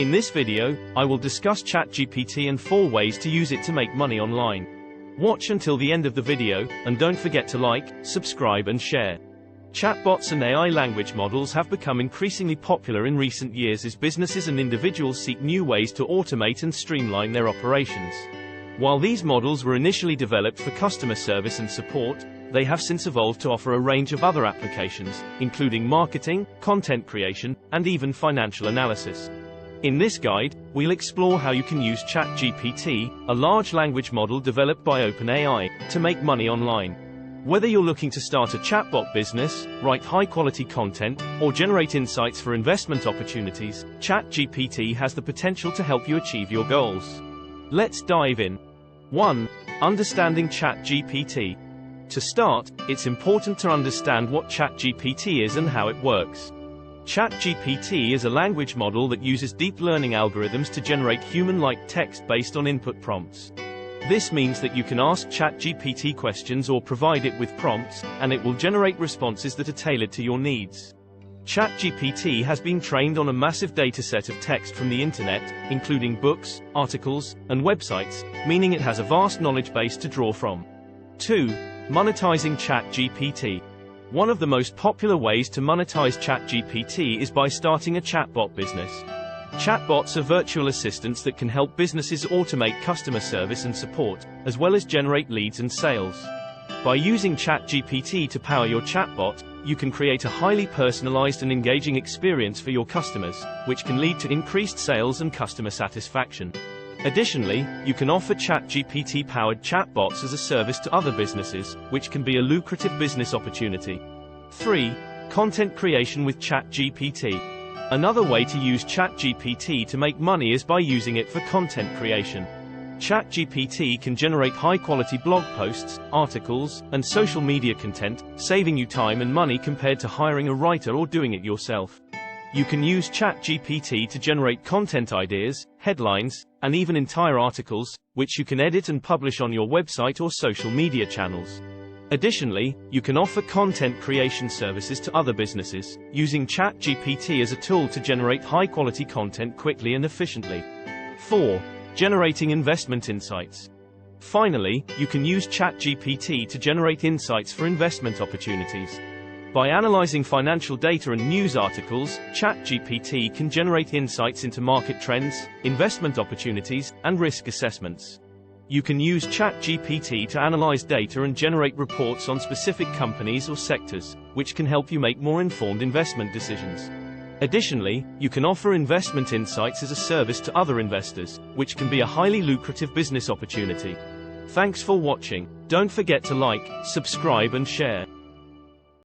In this video, I will discuss ChatGPT and 4 ways to use it to make money online. Watch until the end of the video, and don't forget to like, subscribe and share. Chatbots and AI language models have become increasingly popular in recent years as businesses and individuals seek new ways to automate and streamline their operations. While these models were initially developed for customer service and support, they have since evolved to offer a range of other applications, including marketing, content creation, and even financial analysis. In this guide, we'll explore how you can use ChatGPT, a large language model developed by OpenAI, to make money online. Whether you're looking to start a chatbot business, write high-quality content, or generate insights for investment opportunities, ChatGPT has the potential to help you achieve your goals. Let's dive in. 1. Understanding ChatGPT. To start, it's important to understand what ChatGPT is and how it works. ChatGPT is a language model that uses deep learning algorithms to generate human-like text based on input prompts. This means that you can ask ChatGPT questions or provide it with prompts, and it will generate responses that are tailored to your needs. ChatGPT has been trained on a massive dataset of text from the internet, including books, articles, and websites, meaning it has a vast knowledge base to draw from. 2. Monetizing ChatGPT. One of the most popular ways to monetize ChatGPT is by starting a chatbot business. Chatbots are virtual assistants that can help businesses automate customer service and support, as well as generate leads and sales. By using ChatGPT to power your chatbot, you can create a highly personalized and engaging experience for your customers, which can lead to increased sales and customer satisfaction. Additionally, you can offer ChatGPT-powered chatbots as a service to other businesses, which can be a lucrative business opportunity. 3. Content creation with ChatGPT. Another way to use ChatGPT to make money is by using it for content creation. ChatGPT can generate high-quality blog posts, articles, and social media content, saving you time and money compared to hiring a writer or doing it yourself. You can use ChatGPT to generate content ideas, headlines, and even entire articles, which you can edit and publish on your website or social media channels. Additionally, you can offer content creation services to other businesses, using ChatGPT as a tool to generate high-quality content quickly and efficiently. 4. Generating investment insights. Finally, you can use ChatGPT to generate insights for investment opportunities. By analyzing financial data and news articles, ChatGPT can generate insights into market trends, investment opportunities, and risk assessments. You can use ChatGPT to analyze data and generate reports on specific companies or sectors, which can help you make more informed investment decisions. Additionally, you can offer investment insights as a service to other investors, which can be a highly lucrative business opportunity. Thanks for watching. Don't forget to like, subscribe and share.